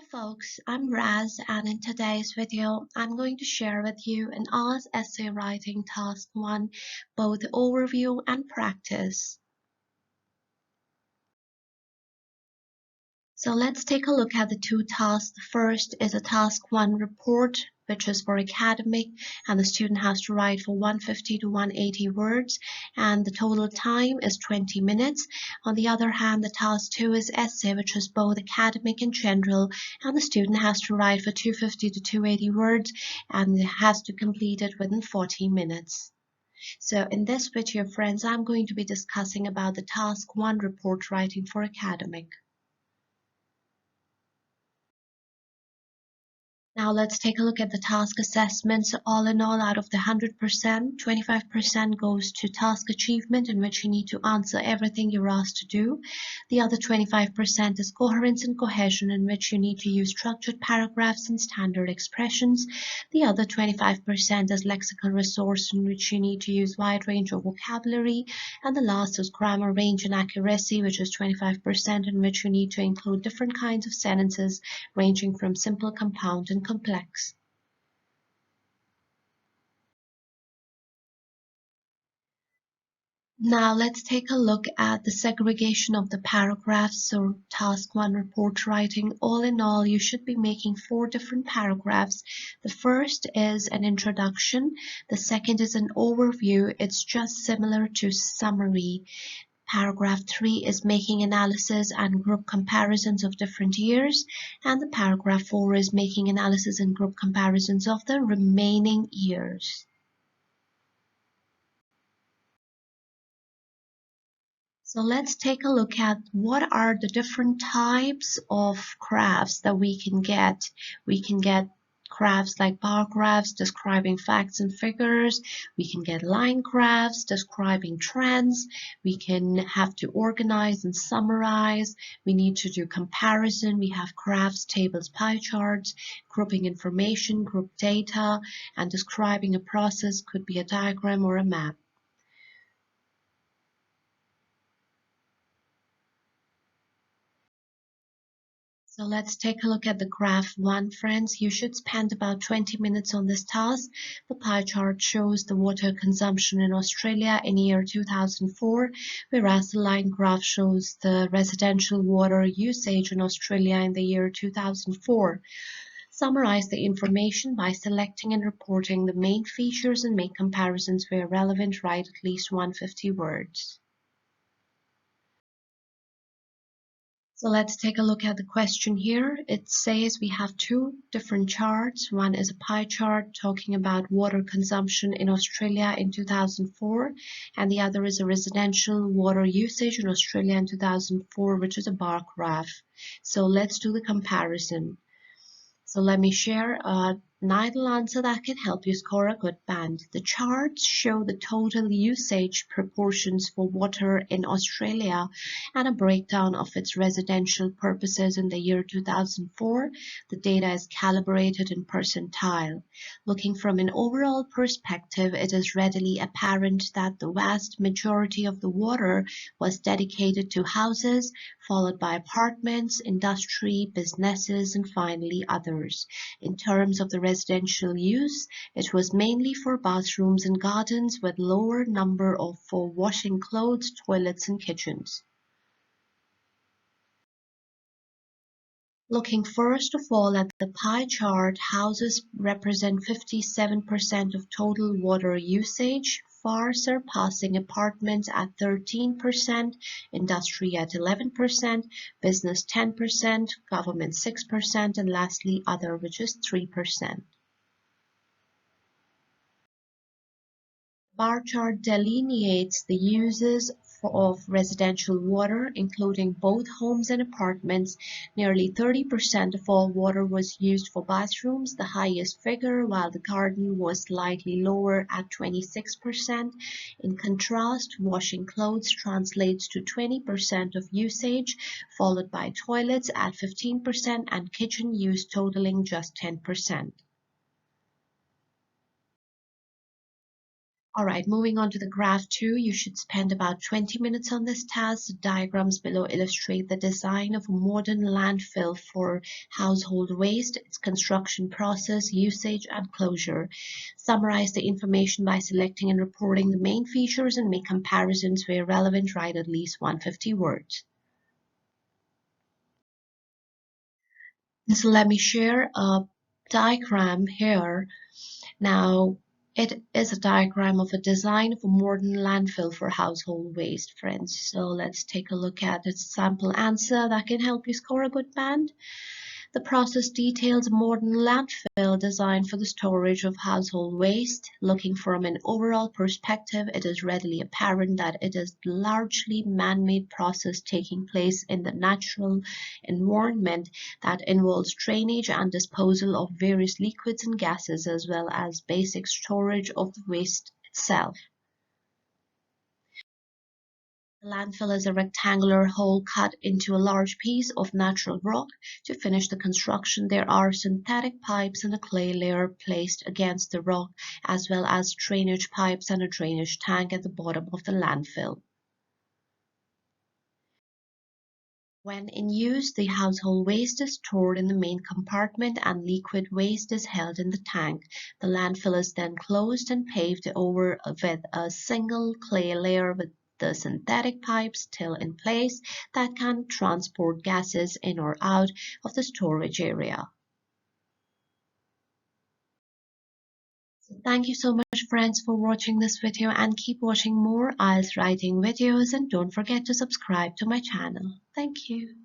Hi folks, I'm Raz, and in today's video I'm going to share with you an IELTS essay writing task 1, both overview and practice. So let's take a look at the two tasks. The first is a task 1 report, which is for academic, and the student has to write for 150 to 180 words, and the total time is 20 minutes. On the other hand, the task 2 is essay, which is both academic and general, and the student has to write for 250 to 280 words, and has to complete it within 40 minutes. So in this video, friends, I'm going to be discussing about the task 1 report writing for academic. Now let's take a look at the task assessments. All in all, out of the 100%, 25% goes to task achievement, in which you need to answer everything you're asked to do. The other 25% is coherence and cohesion, in which you need to use structured paragraphs and standard expressions. The other 25% is lexical resource, in which you need to use wide range of vocabulary. And the last is grammar, range and accuracy, which is 25%, in which you need to include different kinds of sentences ranging from simple, compound, and complex. Now let's take a look at the segregation of the paragraphs. So task 1 report writing. All in all, you should be making 4 different paragraphs. The first is an introduction. The second is an overview. It's just similar to summary. Paragraph 3 is making analysis and group comparisons of different years, and the paragraph 4 is making analysis and group comparisons of the remaining years. So let's take a look at what are the different types of graphs that we can get. We can get graphs like bar graphs describing facts and figures. We can get line graphs describing trends. We can have to organize and summarize. We need to do comparison. We have graphs, tables, pie charts, grouping information, group data, and describing a process could be a diagram or a map. So let's take a look at the graph 1, friends. You should spend about 20 minutes on this task. The pie chart shows the water consumption in Australia in year 2004, whereas the line graph shows the residential water usage in Australia in the year 2004. Summarize the information by selecting and reporting the main features and make comparisons where relevant. Write at least 150 words. So let's take a look at the question here. It says we have 2 different charts. One is a pie chart talking about water consumption in Australia in 2004, and the other is a residential water usage in Australia in 2004, which is a bar graph. So let's do the comparison. So let me share an idle answer that can help you score a good band. The charts show the total usage proportions for water in Australia and a breakdown of its residential purposes in the year 2004. The data is calibrated in percentile. Looking from an overall perspective, it is readily apparent that the vast majority of the water was dedicated to houses, followed by apartments, industry, businesses, and finally others. In terms of the residential use, it was mainly for bathrooms and gardens, with lower number of for washing clothes, toilets, and kitchens. Looking first of all at the pie chart, houses represent 57% of total water usage, far surpassing apartments at 13%, industry at 11%, business 10%, government 6%, and lastly other, which is 3%. Bar chart delineates the uses of residential water, including both homes and apartments. Nearly 30% of all water was used for bathrooms, the highest figure, while the garden was slightly lower at 26%. In contrast, washing clothes translates to 20% of usage, followed by toilets at 15% and kitchen use totaling just 10%. Alright, moving on to the graph 2, you should spend about 20 minutes on this task. The diagrams below illustrate the design of a modern landfill for household waste, its construction process, usage, and closure. Summarize the information by selecting and reporting the main features and make comparisons where relevant. Write at least 150 words. So let me share a diagram here. Now, it is a diagram of a design of a modern landfill for household waste, friends. So let's take a look at the sample answer that can help you score a good band. The process details a modern landfill designed for the storage of household waste. Looking from an overall perspective, it is readily apparent that it is largely man-made process taking place in the natural environment that involves drainage and disposal of various liquids and gases, as well as basic storage of the waste itself. The landfill is a rectangular hole cut into a large piece of natural rock. To finish the construction, there are synthetic pipes and a clay layer placed against the rock, as well as drainage pipes and a drainage tank at the bottom of the landfill. When in use, the household waste is stored in the main compartment and liquid waste is held in the tank. The landfill is then closed and paved over with a single clay layer with the synthetic pipes still in place that can transport gases in or out of the storage area. So thank you so much, friends, for watching this video, and keep watching more IELTS writing videos, and don't forget to subscribe to my channel. Thank you.